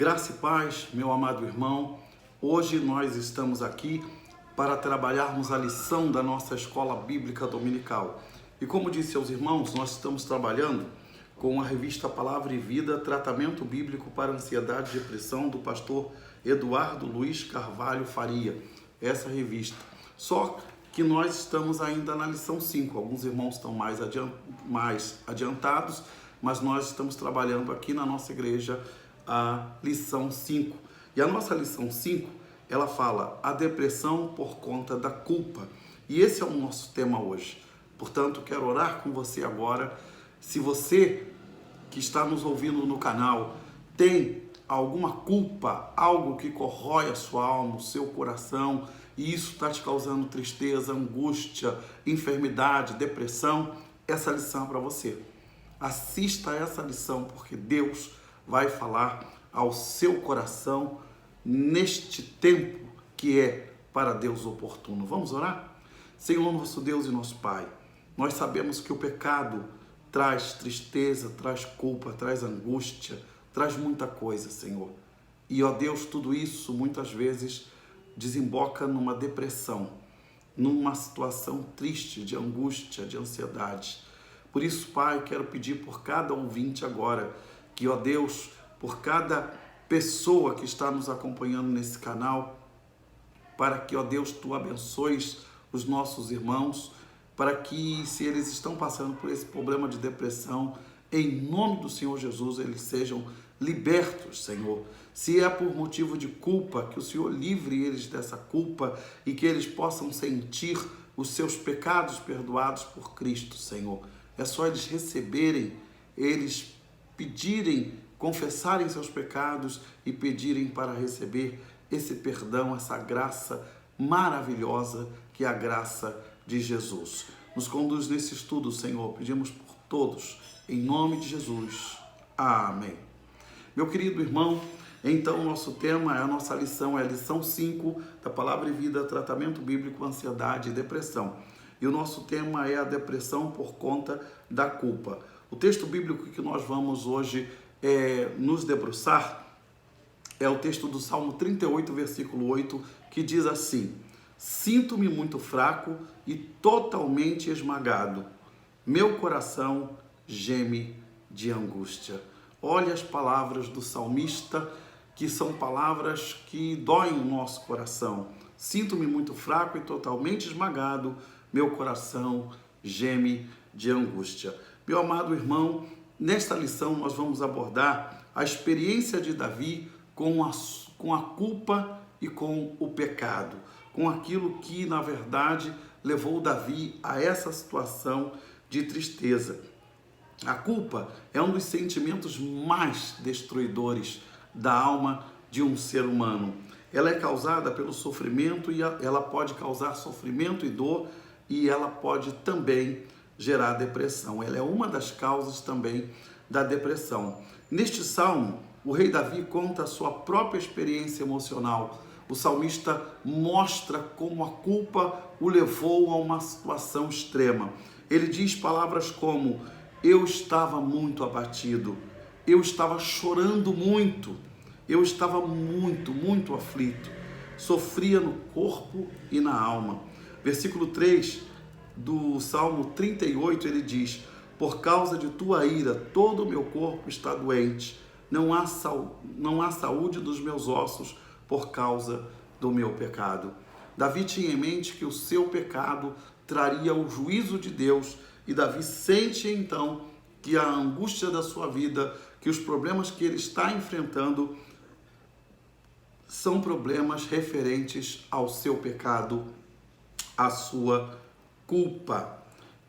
Graça e paz, meu amado irmão. Hoje nós estamos aqui para trabalharmos a lição da nossa escola bíblica dominical. E como disse aos irmãos, nós estamos trabalhando com a revista Palavra e Vida, Tratamento Bíblico para Ansiedade e Depressão, do pastor Eduardo Luiz Carvalho Faria. Essa revista. Só que nós estamos ainda na lição 5. Alguns irmãos estão mais adiantados, mas nós estamos trabalhando aqui na nossa igreja a lição 5. E a nossa lição 5, ela fala a depressão por conta da culpa. E esse é o nosso tema hoje. Portanto, quero orar com você agora. Se você que está nos ouvindo no canal tem alguma culpa, algo que corrói a sua alma, o seu coração, e isso está te causando tristeza, angústia, enfermidade, depressão, essa lição é para você. Assista essa lição, porque Deus vai falar ao seu coração neste tempo que é para Deus oportuno. Vamos orar? Senhor, nosso Deus e nosso Pai, nós sabemos que o pecado traz tristeza, traz culpa, traz angústia, traz muita coisa, Senhor. E, ó Deus, tudo isso muitas vezes desemboca numa depressão, numa situação triste, de angústia, de ansiedade. Por isso, Pai, quero pedir por cada ouvinte agora, que, ó Deus, por cada pessoa que está nos acompanhando nesse canal, para que, ó Deus, Tu abençoes os nossos irmãos, para que, se eles estão passando por esse problema de depressão, em nome do Senhor Jesus, eles sejam libertos, Senhor. Se é por motivo de culpa, que o Senhor livre eles dessa culpa e que eles possam sentir os seus pecados perdoados por Cristo, Senhor. É só eles receberem, eles pedirem, confessarem seus pecados e pedirem para receber esse perdão, essa graça maravilhosa que é a graça de Jesus. Nos conduz nesse estudo, Senhor. Pedimos por todos, em nome de Jesus. Amém. Meu querido irmão, então nosso tema, a nossa lição é a lição 5 da Palavra e Vida, Tratamento Bíblico, Ansiedade e Depressão. E o nosso tema é a depressão por conta da culpa. O texto bíblico que nós vamos hoje nos debruçar é o texto do Salmo 38, versículo 8, que diz assim: sinto-me muito fraco e totalmente esmagado. Meu coração geme de angústia. Olha as palavras do salmista, que são palavras que doem o nosso coração. Sinto-me muito fraco e totalmente esmagado. Meu coração geme de angústia. Meu amado irmão, nesta lição nós vamos abordar a experiência de Davi com a culpa e com o pecado, com aquilo que, na verdade, levou Davi a essa situação de tristeza. A culpa é um dos sentimentos mais destruidores da alma de um ser humano. Ela é causada pelo sofrimento e ela pode causar sofrimento e dor, e ela pode também gerar depressão. Ela é uma das causas também da depressão. Neste salmo, o rei Davi conta a sua própria experiência emocional. O salmista mostra como a culpa o levou a uma situação extrema. Ele diz palavras como: eu estava muito abatido, eu estava chorando muito, eu estava muito aflito, sofria no corpo e na alma. Versículo 3 do Salmo 38, ele diz: por causa de tua ira, todo o meu corpo está doente, não há saúde dos meus ossos por causa do meu pecado. Davi tinha em mente que o seu pecado traria o juízo de Deus, e Davi sente então que a angústia da sua vida, que os problemas que ele está enfrentando são problemas referentes ao seu pecado, à sua culpa.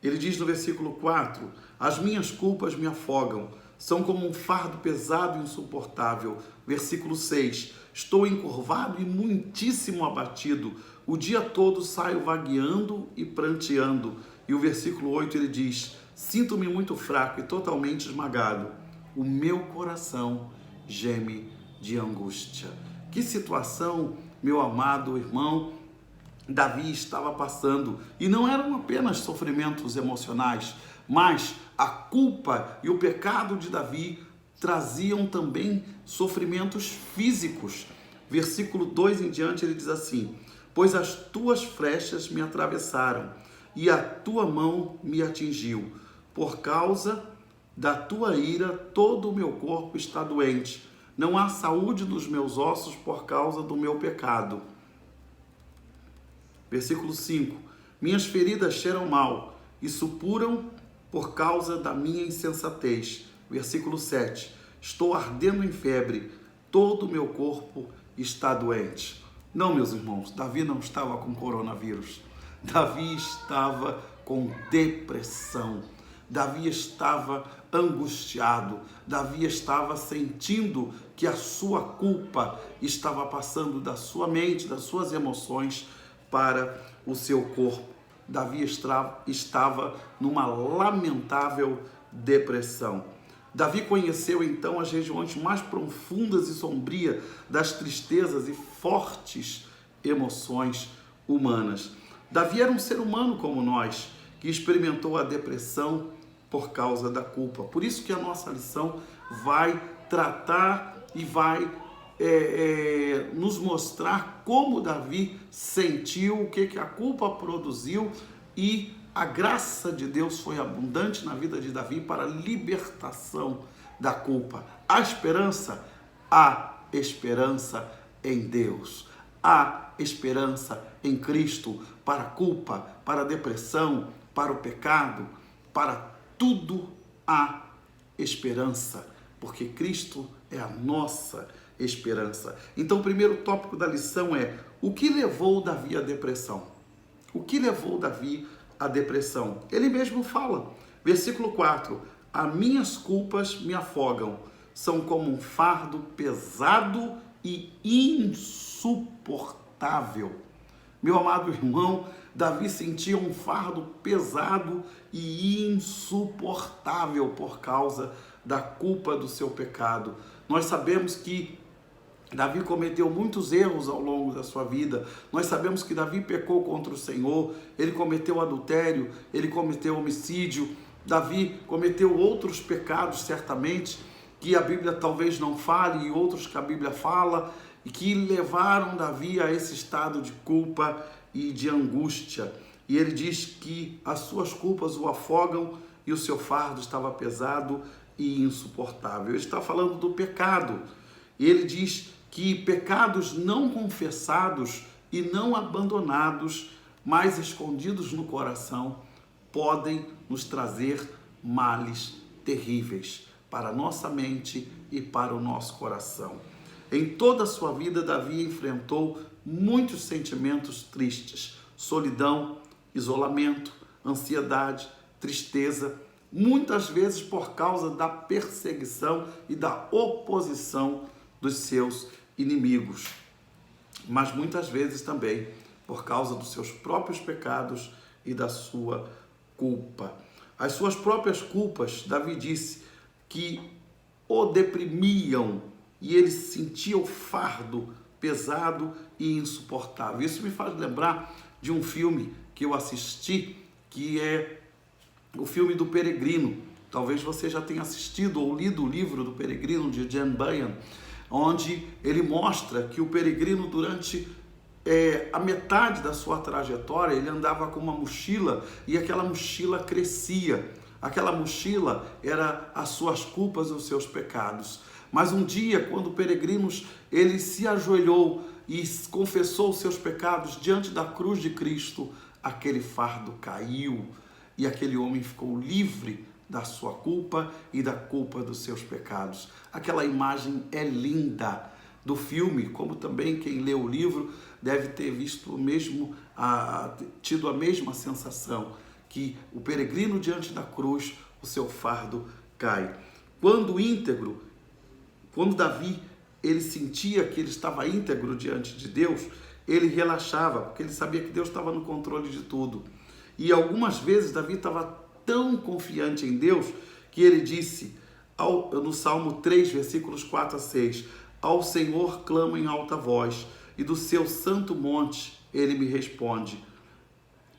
Ele diz no versículo 4: as minhas culpas me afogam, são como um fardo pesado e insuportável. Versículo 6: estou encurvado e muitíssimo abatido, o dia todo saio vagueando e pranteando. E o versículo 8 ele diz: sinto-me muito fraco e totalmente esmagado, o meu coração geme de angústia. Que situação, meu amado irmão, Davi estava passando. E não eram apenas sofrimentos emocionais, mas a culpa e o pecado de Davi traziam também sofrimentos físicos. Versículo 2 em diante ele diz assim: pois as tuas flechas me atravessaram e a tua mão me atingiu. Por causa da tua ira, todo o meu corpo está doente. Não há saúde nos meus ossos por causa do meu pecado. Versículo 5. Minhas feridas cheiram mal e supuram por causa da minha insensatez. Versículo 7. Estou ardendo em febre, todo o meu corpo está doente. Não, meus irmãos, Davi não estava com coronavírus. Davi estava com depressão. Davi estava angustiado. Davi estava sentindo que a sua culpa estava passando da sua mente, das suas emoções para o seu corpo. Davi estava numa lamentável depressão. Davi conheceu então as regiões mais profundas e sombrias das tristezas e fortes emoções humanas. Davi era um ser humano como nós, que experimentou a depressão por causa da culpa. Por isso que a nossa lição vai tratar e vai nos mostrar como Davi sentiu, o que a culpa produziu, e a graça de Deus foi abundante na vida de Davi para a libertação da culpa. Há esperança em Deus. Há esperança em Cristo para a culpa, para a depressão, para o pecado, para tudo há esperança, porque Cristo é a nossa esperança. Então, o primeiro tópico da lição é: o que levou Davi à depressão? O que levou Davi à depressão? Ele mesmo fala, versículo 4: as minhas culpas me afogam, são como um fardo pesado e insuportável. Meu amado irmão, Davi sentia um fardo pesado e insuportável por causa da culpa do seu pecado. Nós sabemos que Davi cometeu muitos erros ao longo da sua vida. Nós sabemos que Davi pecou contra o Senhor, ele cometeu adultério, ele cometeu homicídio, Davi cometeu outros pecados, certamente, que a Bíblia talvez não fale e outros que a Bíblia fala, e que levaram Davi a esse estado de culpa e de angústia. E ele diz que as suas culpas o afogam e o seu fardo estava pesado e insuportável. Ele está falando do pecado. E ele diz que pecados não confessados e não abandonados, mas escondidos no coração, podem nos trazer males terríveis para a nossa mente e para o nosso coração. Em toda a sua vida, Davi enfrentou muitos sentimentos tristes: solidão, isolamento, ansiedade, tristeza, muitas vezes por causa da perseguição e da oposição dos seus inimigos, mas muitas vezes também por causa dos seus próprios pecados e da sua culpa. As suas próprias culpas, Davi disse, que o deprimiam e ele sentia o fardo pesado e insuportável. Isso me faz lembrar de um filme que eu assisti, que é o filme do Peregrino. Talvez você já tenha assistido ou lido o livro do Peregrino, de John Bunyan, onde ele mostra que o peregrino, durante a metade da sua trajetória, ele andava com uma mochila e aquela mochila crescia. Aquela mochila era as suas culpas e os seus pecados. Mas um dia, quando o peregrino ele se ajoelhou e confessou os seus pecados diante da cruz de Cristo, aquele fardo caiu e aquele homem ficou livre da sua culpa e da culpa dos seus pecados. Aquela imagem é linda do filme, como também quem lê o livro deve ter visto tido a mesma sensação, que o peregrino diante da cruz, o seu fardo cai. Quando Davi ele sentia que ele estava íntegro diante de Deus, ele relaxava, porque ele sabia que Deus estava no controle de tudo. E algumas vezes Davi estava tão confiante em Deus que ele disse, no Salmo 3, versículos 4 a 6, ao Senhor clamo em alta voz, e do seu santo monte ele me responde.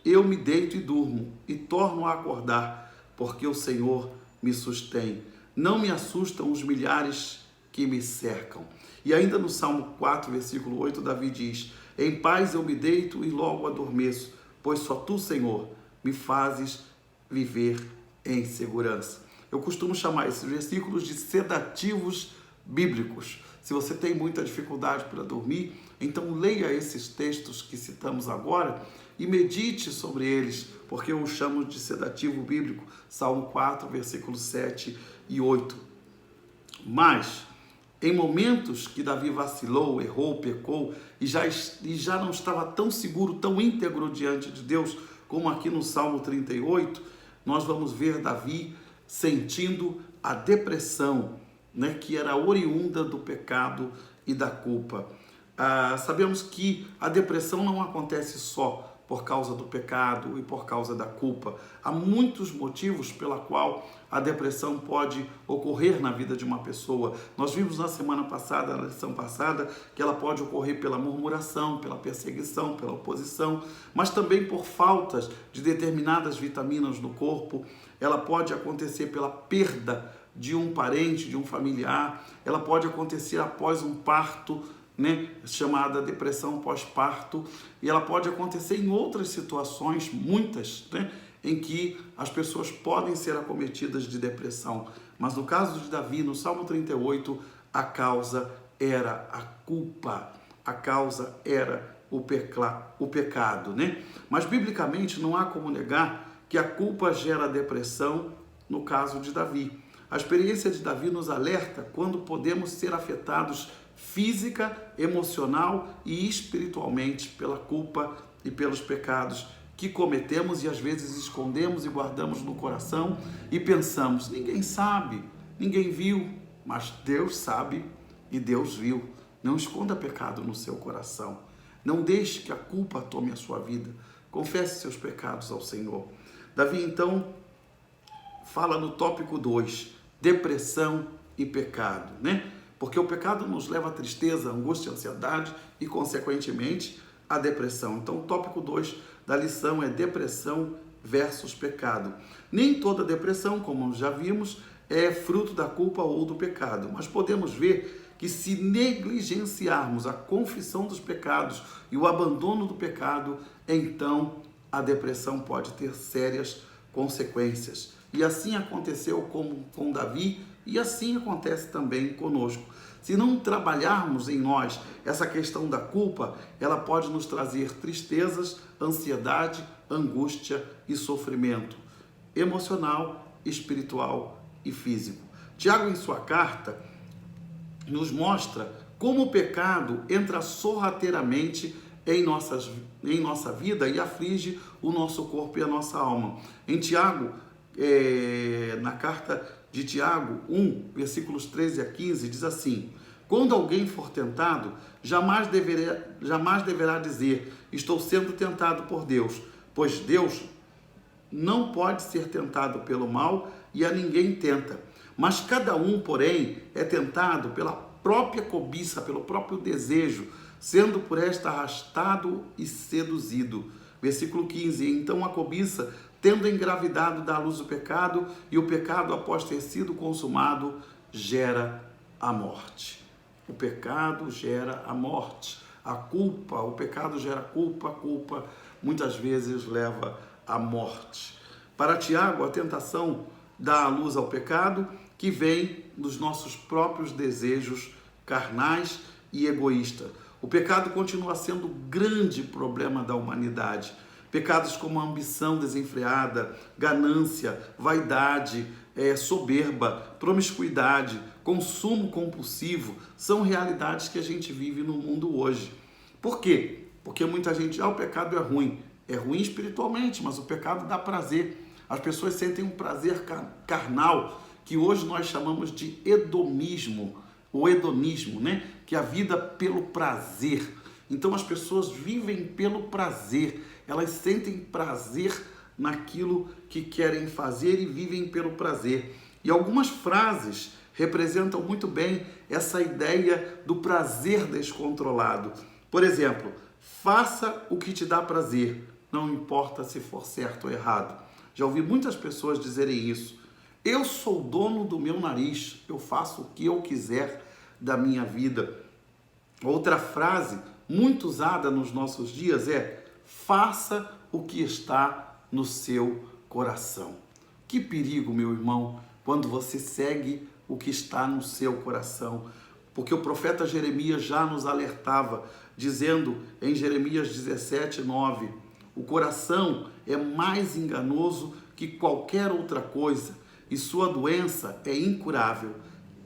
Eu me deito e durmo, e torno a acordar, porque o Senhor me sustém. não me assustam os milhares que me cercam. E ainda no Salmo 4, versículo 8, Davi diz: em paz eu me deito e logo adormeço, pois só tu, Senhor, me fazes viver em segurança. Eu costumo chamar esses versículos de sedativos bíblicos. Se você tem muita dificuldade para dormir, então leia esses textos que citamos agora e medite sobre eles, porque eu os chamo de sedativo bíblico. Salmo 4, versículos 7 e 8. Mas, em momentos que Davi vacilou, errou, pecou e já não estava tão seguro, tão íntegro diante de Deus, como aqui no Salmo 38, nós vamos ver Davi sentindo a depressão, né, que era oriunda do pecado e da culpa. Sabemos que a depressão não acontece só por causa do pecado e por causa da culpa. Há muitos motivos pela qual a depressão pode ocorrer na vida de uma pessoa. Nós vimos na semana passada, na lição passada, que ela pode ocorrer pela murmuração, pela perseguição, pela oposição, mas também por faltas de determinadas vitaminas no corpo. Ela pode acontecer pela perda de um parente, de um familiar. Ela pode acontecer após um parto, né, chamada depressão pós-parto, e ela pode acontecer em outras situações, muitas, né, em que as pessoas podem ser acometidas de depressão. Mas no caso de Davi, no Salmo 38, a causa era a culpa, a causa era o pecado, né? Mas biblicamente não há como negar que a culpa gera depressão no caso de Davi. A experiência de Davi nos alerta quando podemos ser afetados física, emocional e espiritualmente pela culpa e pelos pecados que cometemos e às vezes escondemos e guardamos no coração e pensamos: ninguém sabe, ninguém viu, mas Deus sabe e Deus viu. Não esconda pecado no seu coração. Não deixe que a culpa tome a sua vida. Confesse seus pecados ao Senhor. Davi, então, fala no tópico 2, depressão e pecado, né? Porque o pecado nos leva à tristeza, angústia, ansiedade e, consequentemente, à depressão. Então, o tópico 2 da lição é depressão versus pecado. Nem toda depressão, como já vimos, é fruto da culpa ou do pecado, mas podemos ver que se negligenciarmos a confissão dos pecados e o abandono do pecado, então a depressão pode ter sérias consequências. E assim aconteceu com Davi, e assim acontece também conosco. Se não trabalharmos em nós essa questão da culpa, ela pode nos trazer tristezas, ansiedade, angústia e sofrimento emocional, espiritual e físico. Tiago, em sua carta, nos mostra como o pecado entra sorrateiramente em nossa vida e aflige o nosso corpo e a nossa alma. Em Tiago, na carta de Tiago 1, versículos 13 a 15, diz assim: quando alguém for tentado, jamais deverá dizer: estou sendo tentado por Deus, pois Deus não pode ser tentado pelo mal e a ninguém tenta. Mas cada um, porém, é tentado pela própria cobiça, pelo próprio desejo, sendo por esta arrastado e seduzido. Versículo 15, então a cobiça, tendo engravidado, dá à luz o pecado, e o pecado, após ter sido consumado, gera a morte. O pecado gera a morte. A culpa, o pecado gera culpa, a culpa muitas vezes leva à morte. Para Tiago, a tentação dá à luz ao pecado, que vem dos nossos próprios desejos carnais e egoístas. O pecado continua sendo o grande problema da humanidade. Pecados como a ambição desenfreada, ganância, vaidade, soberba, promiscuidade, consumo compulsivo, são realidades que a gente vive no mundo hoje. Por quê? Porque muita gente, o pecado é ruim. É ruim espiritualmente, mas o pecado dá prazer. As pessoas sentem um prazer carnal, que hoje nós chamamos de hedonismo, o hedonismo, né? Que é a vida pelo prazer. Então as pessoas vivem pelo prazer, elas sentem prazer naquilo que querem fazer e vivem pelo prazer. E algumas frases representam muito bem essa ideia do prazer descontrolado. Por exemplo, faça o que te dá prazer, não importa se for certo ou errado. Já ouvi muitas pessoas dizerem isso. Eu sou dono do meu nariz, eu faço o que eu quiser da minha vida. Outra frase muito usada nos nossos dias é: faça o que está no seu coração. Que perigo, meu irmão, quando você segue o que está no seu coração. Porque o profeta Jeremias já nos alertava, dizendo em Jeremias 17:9, o coração é mais enganoso que qualquer outra coisa e sua doença é incurável.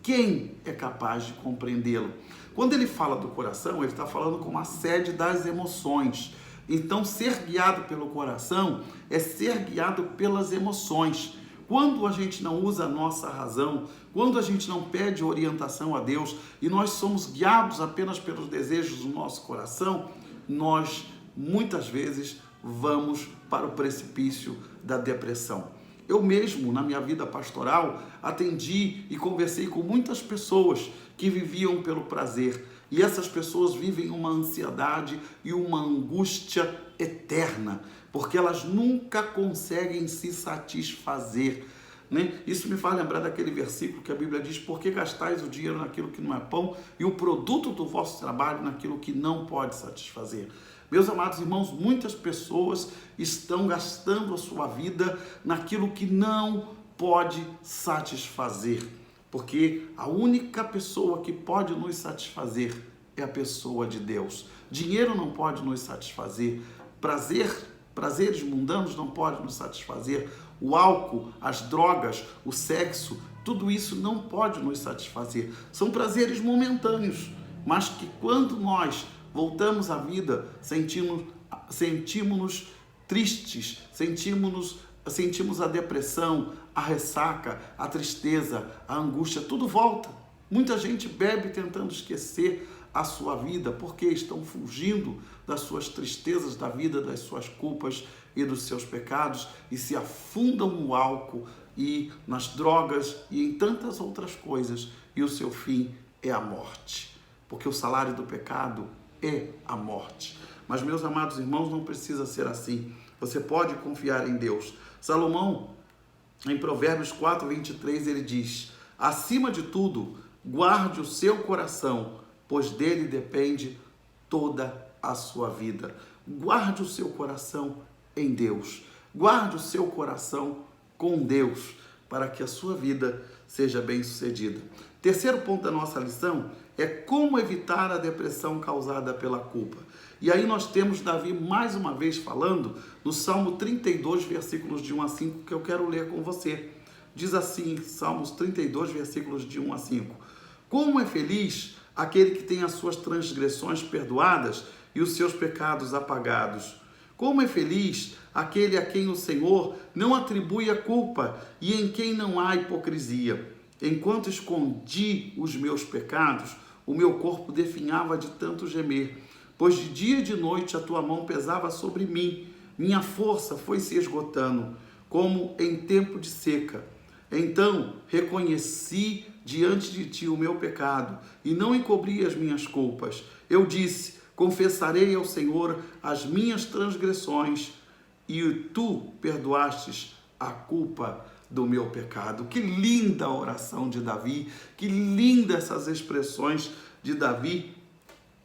Quem é capaz de compreendê-lo? Quando ele fala do coração, ele está falando com a sede das emoções. Então, ser guiado pelo coração é ser guiado pelas emoções. Quando a gente não usa a nossa razão, quando a gente não pede orientação a Deus e nós somos guiados apenas pelos desejos do nosso coração, nós muitas vezes vamos para o precipício da depressão. Eu mesmo, na minha vida pastoral, atendi e conversei com muitas pessoas que viviam pelo prazer. E essas pessoas vivem uma ansiedade e uma angústia eterna, porque elas nunca conseguem se satisfazer, né? Isso me faz lembrar daquele versículo que a Bíblia diz: por que gastais o dinheiro naquilo que não é pão e o produto do vosso trabalho naquilo que não pode satisfazer? Meus amados irmãos, muitas pessoas estão gastando a sua vida naquilo que não pode satisfazer, porque a única pessoa que pode nos satisfazer é a pessoa de Deus. Dinheiro não pode nos satisfazer, prazeres mundanos não podem nos satisfazer, o álcool, as drogas, o sexo, tudo isso não pode nos satisfazer. São prazeres momentâneos, mas que quando nós voltamos à vida, sentimos-nos tristes, sentimos a depressão, a ressaca, a tristeza, a angústia, tudo volta. Muita gente bebe tentando esquecer a sua vida porque estão fugindo das suas tristezas da vida, das suas culpas e dos seus pecados e se afundam no álcool e nas drogas e em tantas outras coisas, e o seu fim é a morte, porque o salário do pecado é a morte. Mas, meus amados irmãos, não precisa ser assim. Você pode confiar em Deus. Salomão, em Provérbios 4:23, ele diz: acima de tudo, guarde o seu coração, pois dele depende toda a sua vida. Guarde o seu coração em Deus. Guarde o seu coração com Deus, para que a sua vida seja bem-sucedida. Terceiro ponto da nossa lição é como evitar a depressão causada pela culpa. E aí nós temos Davi mais uma vez falando no Salmo 32, versículos de 1 a 5, que eu quero ler com você. Diz assim, Salmos 32, versículos de 1 a 5. Como é feliz aquele que tem as suas transgressões perdoadas e os seus pecados apagados. Como é feliz aquele a quem o Senhor não atribui a culpa e em quem não há hipocrisia. Enquanto escondi os meus pecados, o meu corpo definhava de tanto gemer, pois de dia e de noite a tua mão pesava sobre mim, minha força foi se esgotando, como em tempo de seca. Então reconheci diante de ti o meu pecado e não encobri as minhas culpas. Eu disse: confessarei ao Senhor as minhas transgressões, e tu perdoastes a culpa do meu pecado. Que linda a oração de Davi, que linda essas expressões de Davi.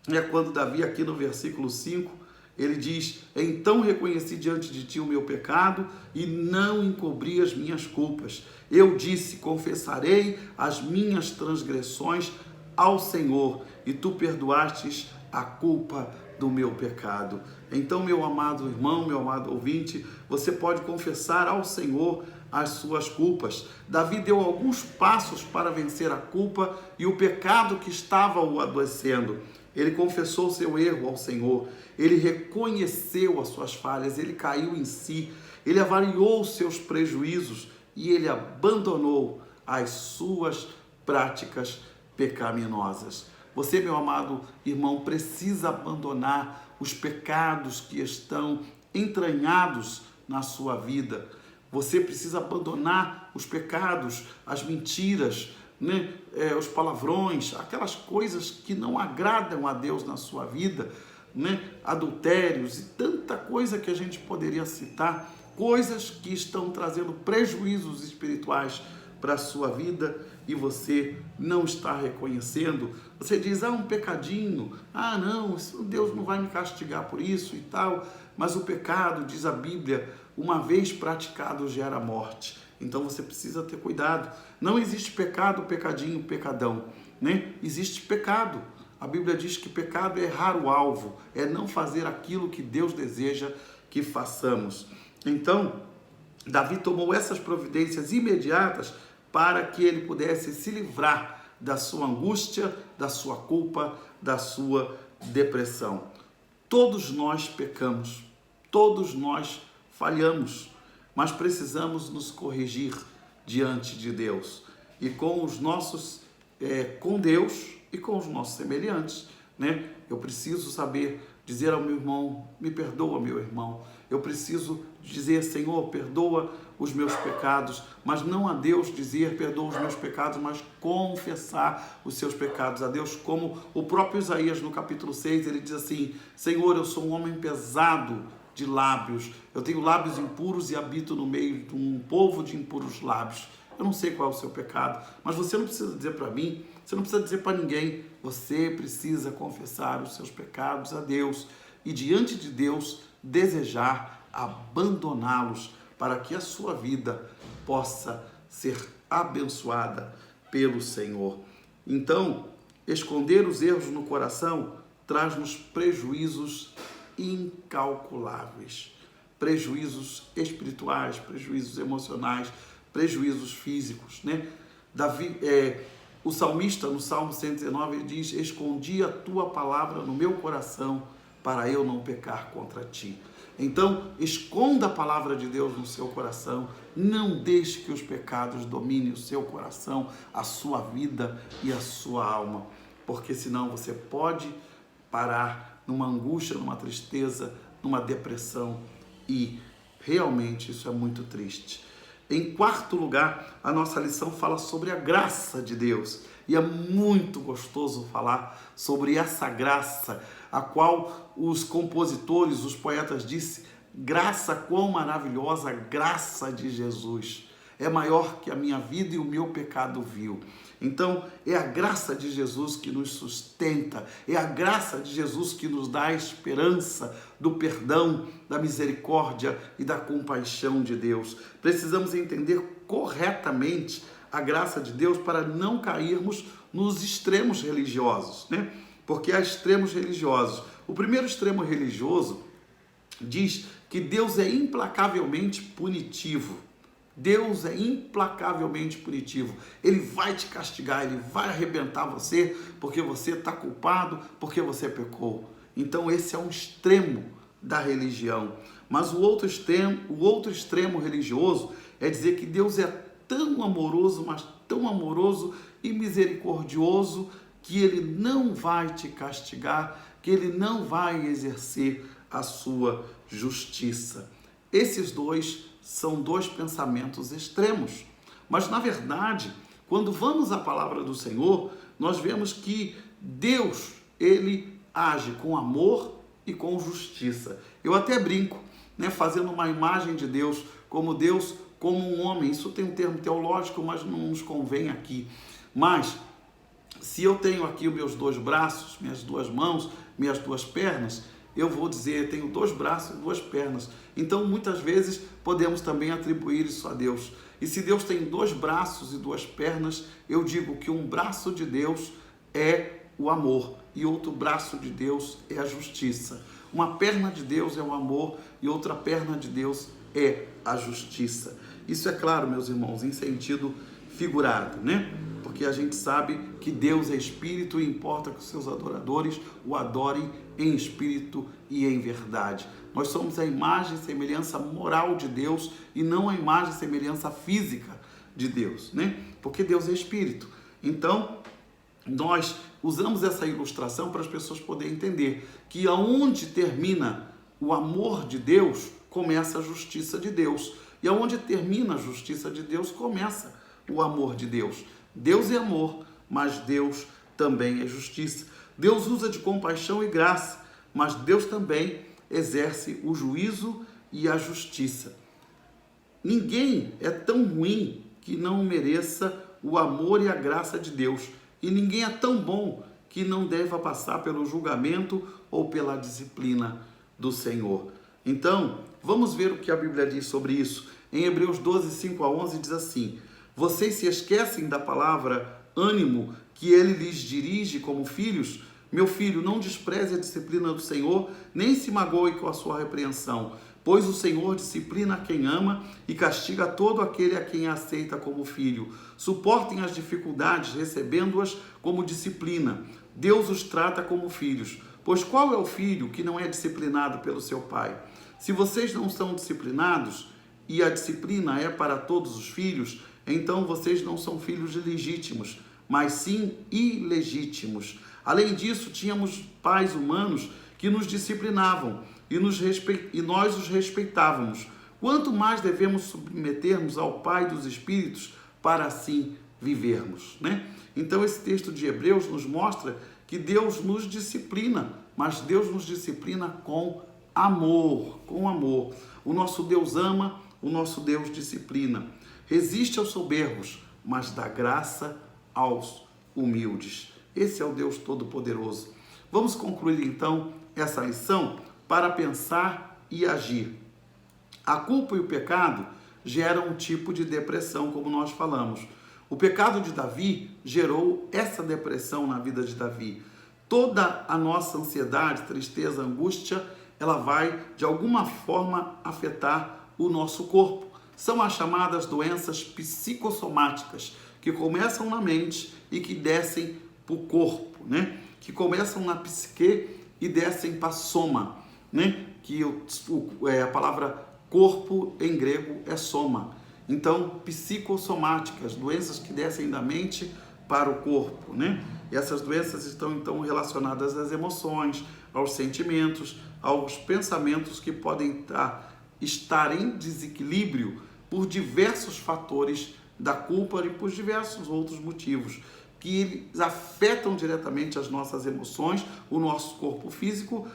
É quando Davi, aqui no versículo 5, ele diz: então reconheci diante de ti o meu pecado e não encobri as minhas culpas. Eu disse: confessarei as minhas transgressões ao Senhor, e tu perdoastes a culpa do meu pecado. Então, meu amado irmão, meu amado ouvinte, você pode confessar ao Senhor as suas culpas. Davi deu alguns passos para vencer a culpa e o pecado que estava o adoecendo. Ele confessou seu erro ao Senhor, ele reconheceu as suas falhas, ele caiu em si, ele avaliou os seus prejuízos e ele abandonou as suas práticas pecaminosas. Você, meu amado irmão, precisa abandonar os pecados que estão entranhados na sua vida. Você precisa abandonar os pecados, as mentiras, né? Os palavrões, aquelas coisas que não agradam a Deus na sua vida, né? Adultérios e tanta coisa que a gente poderia citar, coisas que estão trazendo prejuízos espirituais para a sua vida e você não está reconhecendo, você diz, um pecadinho, não, Deus não vai me castigar por isso e tal, mas o pecado, diz a Bíblia, uma vez praticado gera morte. Então você precisa ter cuidado. Não existe pecado, pecadinho, pecadão, né? Existe pecado. A Bíblia diz que pecado é errar o alvo, é não fazer aquilo que Deus deseja que façamos. Então, Davi tomou essas providências imediatas para que ele pudesse se livrar da sua angústia, da sua culpa, da sua depressão. Todos nós pecamos, todos nós falhamos, mas precisamos nos corrigir diante de Deus e com os nossos, com Deus e com os nossos semelhantes, né? Eu preciso saber dizer ao meu irmão, me perdoa, meu irmão. Eu preciso dizer, Senhor, perdoa os meus pecados, mas não a Deus dizer, perdoa os meus pecados, mas confessar os seus pecados a Deus, como o próprio Isaías no capítulo 6, ele diz assim, Senhor, eu sou um homem pesado de lábios, eu tenho lábios impuros e habito no meio de um povo de impuros lábios. Eu não sei qual é o seu pecado, mas você não precisa dizer para mim, você não precisa dizer para ninguém, você precisa confessar os seus pecados a Deus e diante de Deus desejar abandoná-los para que a sua vida possa ser abençoada pelo Senhor. Então, esconder os erros no coração traz-nos prejuízos incalculáveis, prejuízos espirituais, prejuízos emocionais, prejuízos físicos, né? Davi, o salmista no Salmo 119, ele diz, escondi a tua palavra no meu coração para eu não pecar contra ti. Então, esconda a palavra de Deus no seu coração, não deixe que os pecados dominem o seu coração, a sua vida e a sua alma, porque senão você pode parar numa angústia, numa tristeza, numa depressão e realmente isso é muito triste. Em quarto lugar, a nossa lição fala sobre a graça de Deus. E é muito gostoso falar sobre essa graça, a qual os compositores, os poetas dizem, graça quão maravilhosa, a graça de Jesus. É maior que a minha vida e o meu pecado vil. Então, é a graça de Jesus que nos sustenta, é a graça de Jesus que nos dá a esperança do perdão, da misericórdia e da compaixão de Deus. Precisamos entender corretamente a graça de Deus para não cairmos nos extremos religiosos, né? Porque há extremos religiosos. O primeiro extremo religioso diz que Deus é implacavelmente punitivo. Deus é implacavelmente punitivo. Ele vai te castigar, ele vai arrebentar você porque você está culpado, porque você pecou. Então esse é um extremo da religião. Mas o outro extremo religioso é dizer que Deus é tão amoroso, mas tão amoroso e misericordioso que ele não vai te castigar, que ele não vai exercer a sua justiça. Esses dois são dois pensamentos extremos. Mas, na verdade, quando vamos à palavra do Senhor, nós vemos que Deus, ele age com amor e com justiça. Eu até brinco, né, fazendo uma imagem de Deus, como um homem. Isso tem um termo teológico, mas não nos convém aqui. Mas, se eu tenho aqui os meus dois braços, minhas duas mãos, minhas duas pernas, eu vou dizer, tenho dois braços e duas pernas. Então, muitas vezes, podemos também atribuir isso a Deus. E se Deus tem dois braços e duas pernas, eu digo que um braço de Deus é o amor e outro braço de Deus é a justiça. Uma perna de Deus é o amor e outra perna de Deus é a justiça. Isso é claro, meus irmãos, em sentido figurado, né? Porque a gente sabe que Deus é espírito e importa que os seus adoradores o adorem em espírito e em verdade. Nós somos a imagem e semelhança moral de Deus e não a imagem e semelhança física de Deus, né? Porque Deus é espírito. Então, nós usamos essa ilustração para as pessoas poderem entender que aonde termina o amor de Deus, começa a justiça de Deus. E aonde termina a justiça de Deus, começa o amor de Deus. Deus é amor, mas Deus também é justiça. Deus usa de compaixão e graça, mas Deus também exerce o juízo e a justiça. Ninguém é tão ruim que não mereça o amor e a graça de Deus. E ninguém é tão bom que não deva passar pelo julgamento ou pela disciplina do Senhor. Então, vamos ver o que a Bíblia diz sobre isso. Em Hebreus 12, 5-11 diz assim: vocês se esquecem da palavra ânimo que ele lhes dirige como filhos? Meu filho, não despreze a disciplina do Senhor, nem se magoe com a sua repreensão, pois o Senhor disciplina quem ama e castiga todo aquele a quem aceita como filho. Suportem as dificuldades, recebendo-as como disciplina. Deus os trata como filhos. Pois qual é o filho que não é disciplinado pelo seu pai? Se vocês não são disciplinados, e a disciplina é para todos os filhos, então vocês não são filhos legítimos, mas sim ilegítimos. Além disso, tínhamos pais humanos que nos disciplinavam e nós os respeitávamos. Quanto mais devemos submeter-nos ao Pai dos Espíritos para assim vivermos, né? Então esse texto de Hebreus nos mostra que Deus nos disciplina, mas Deus nos disciplina com amor, com amor. O nosso Deus ama, o nosso Deus disciplina. Resiste aos soberbos, mas dá graça aos humildes. Esse é o Deus Todo-Poderoso. Vamos concluir então essa lição para pensar e agir. A culpa e o pecado geram um tipo de depressão, como nós falamos. O pecado de Davi gerou essa depressão na vida de Davi. Toda a nossa ansiedade, tristeza, angústia, ela vai de alguma forma afetar o nosso corpo. São as chamadas doenças psicossomáticas, que começam na mente e que descem para o corpo, né? Que começam na psique e descem para soma, né? Que a palavra corpo em grego é soma. Então, psicossomáticas, doenças que descem da mente para o corpo, né? E essas doenças estão então relacionadas às emoções, aos sentimentos, aos pensamentos que podem estar em desequilíbrio por diversos fatores da culpa e por diversos outros motivos, que eles afetam diretamente as nossas emoções, o nosso corpo físico,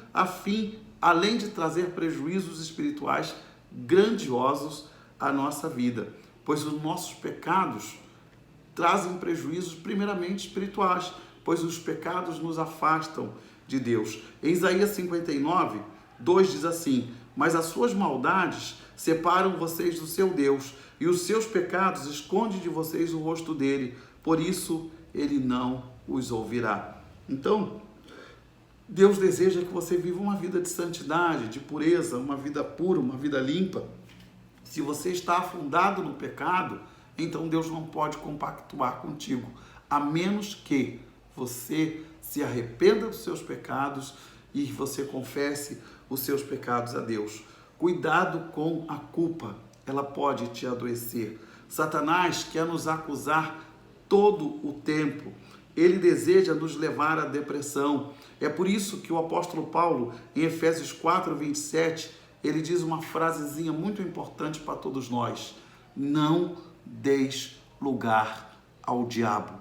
além de trazer prejuízos espirituais grandiosos à nossa vida, pois os nossos pecados trazem prejuízos primeiramente espirituais, pois os pecados nos afastam de Deus. Em Isaías 59, 2 diz assim: mas as suas maldades separam vocês do seu Deus, e os seus pecados escondem de vocês o rosto dele, por isso ele não os ouvirá. Então, Deus deseja que você viva uma vida de santidade, de pureza, uma vida pura, uma vida limpa. Se você está afundado no pecado, então Deus não pode compactuar contigo, a menos que você se arrependa dos seus pecados e você confesse os seus pecados a Deus. Cuidado com a culpa, ela pode te adoecer. Satanás quer nos acusar todo o tempo. Ele deseja nos levar à depressão. É por isso que o apóstolo Paulo, em Efésios 4, 27, ele diz uma frasezinha muito importante para todos nós: não deis lugar ao diabo.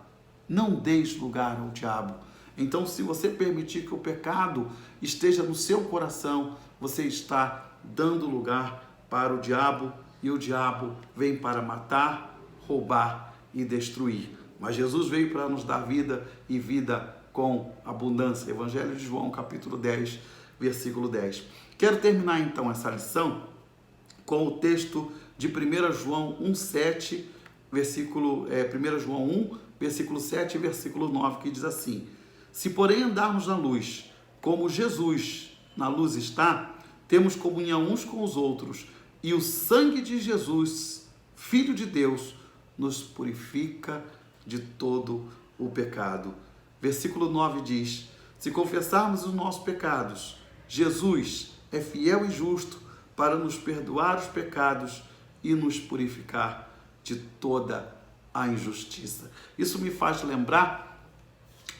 Não deis lugar ao diabo. Então, se você permitir que o pecado esteja no seu coração, você está dando lugar para o diabo, e o diabo vem para matar, roubar e destruir. Mas Jesus veio para nos dar vida e vida com abundância. Evangelho de João, capítulo 10, versículo 10. Quero terminar então essa lição com o texto de 1 João 1,7, 1 João 1, versículo 7 e versículo 9, que diz assim: se porém andarmos na luz, como Jesus na luz está, temos comunhão uns com os outros, e o sangue de Jesus, Filho de Deus, nos purifica de todo o pecado. Versículo 9 diz: se confessarmos os nossos pecados, Jesus é fiel e justo para nos perdoar os pecados e nos purificar de toda a injustiça. Isso me faz lembrar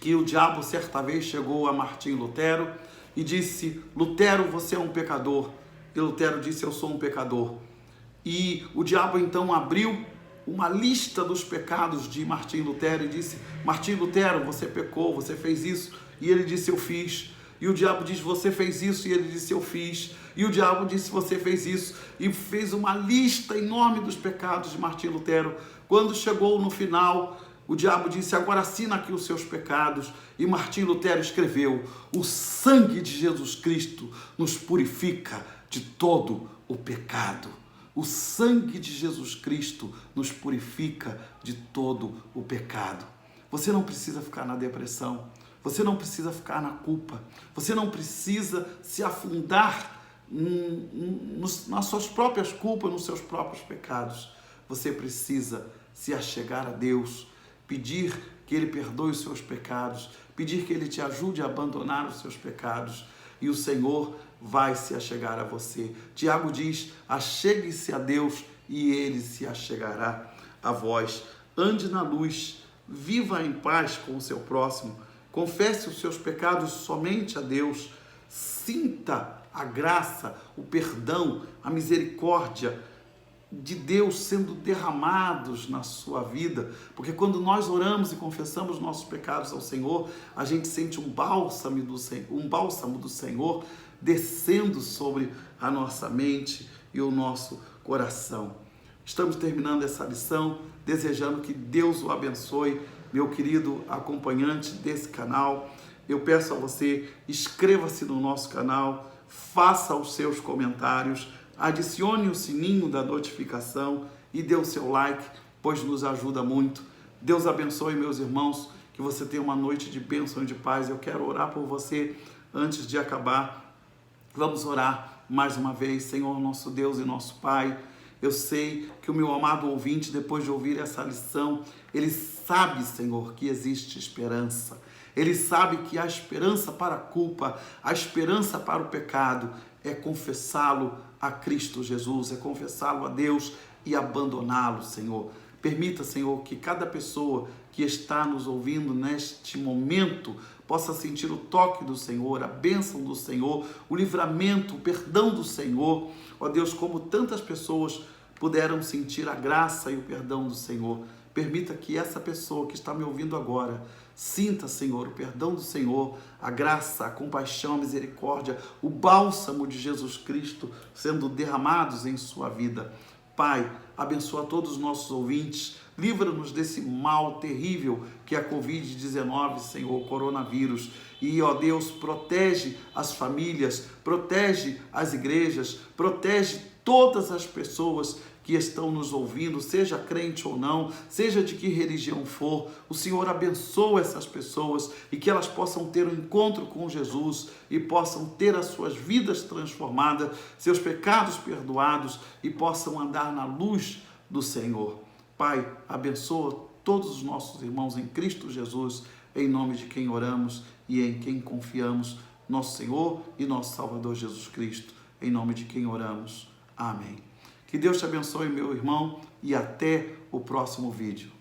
que o diabo certa vez chegou a Martim Lutero e disse: Lutero, você é um pecador. E Lutero disse: eu sou um pecador. E o diabo então abriu uma lista dos pecados de Martim Lutero e disse: Martim Lutero, você pecou, você fez isso. E ele disse: eu fiz. E o diabo disse: você fez isso. E ele disse: eu fiz. E o diabo disse: você fez isso. E fez uma lista enorme dos pecados de Martim Lutero. Quando chegou no final, o diabo disse: agora assina aqui os seus pecados. E Martim Lutero escreveu: o sangue de Jesus Cristo nos purifica de todo o pecado. O sangue de Jesus Cristo nos purifica de todo o pecado. Você não precisa ficar na depressão. Você não precisa ficar na culpa. Você não precisa se afundar nas suas próprias culpas, nos seus próprios pecados. Você precisa se achegar a Deus, pedir que Ele perdoe os seus pecados, pedir que Ele te ajude a abandonar os seus pecados, e o Senhor vai se achegar a você. Tiago diz: achegue-se a Deus e Ele se achegará a vós. Ande na luz, viva em paz com o seu próximo, confesse os seus pecados somente a Deus, sinta a graça, o perdão, a misericórdia de Deus sendo derramados na sua vida, porque quando nós oramos e confessamos nossos pecados ao Senhor, a gente sente um bálsamo do Senhor descendo sobre a nossa mente e o nosso coração. Estamos terminando essa lição, desejando que Deus o abençoe, meu querido acompanhante desse canal. Eu peço a você, inscreva-se no nosso canal, faça os seus comentários, adicione o sininho da notificação e dê o seu like, pois nos ajuda muito. Deus abençoe, meus irmãos, que você tenha uma noite de bênção e de paz. Eu quero orar por você antes de acabar. Vamos orar mais uma vez. Senhor, nosso Deus e nosso Pai, eu sei que o meu amado ouvinte, depois de ouvir essa lição, ele sabe, Senhor, que existe esperança. Ele sabe que a esperança para a culpa, a esperança para o pecado é confessá-lo a Cristo Jesus, é confessá-lo a Deus e abandoná-lo, Senhor. Permita, Senhor, que cada pessoa que está nos ouvindo neste momento possa sentir o toque do Senhor, a bênção do Senhor, o livramento, o perdão do Senhor. Ó Deus, como tantas pessoas puderam sentir a graça e o perdão do Senhor, permita que essa pessoa que está me ouvindo agora sinta, Senhor, o perdão do Senhor, a graça, a compaixão, a misericórdia, o bálsamo de Jesus Cristo sendo derramados em sua vida. Pai, abençoa todos os nossos ouvintes, livra-nos desse mal terrível que é a Covid-19, Senhor, o coronavírus. E, ó Deus, protege as famílias, protege as igrejas, protege todas as pessoas que estão nos ouvindo, seja crente ou não, seja de que religião for. O Senhor abençoa essas pessoas e que elas possam ter um encontro com Jesus e possam ter as suas vidas transformadas, seus pecados perdoados e possam andar na luz do Senhor. Pai, abençoa todos os nossos irmãos em Cristo Jesus, em nome de quem oramos e em quem confiamos, nosso Senhor e nosso Salvador Jesus Cristo, em nome de quem oramos. Amém. Que Deus te abençoe, meu irmão, e até o próximo vídeo.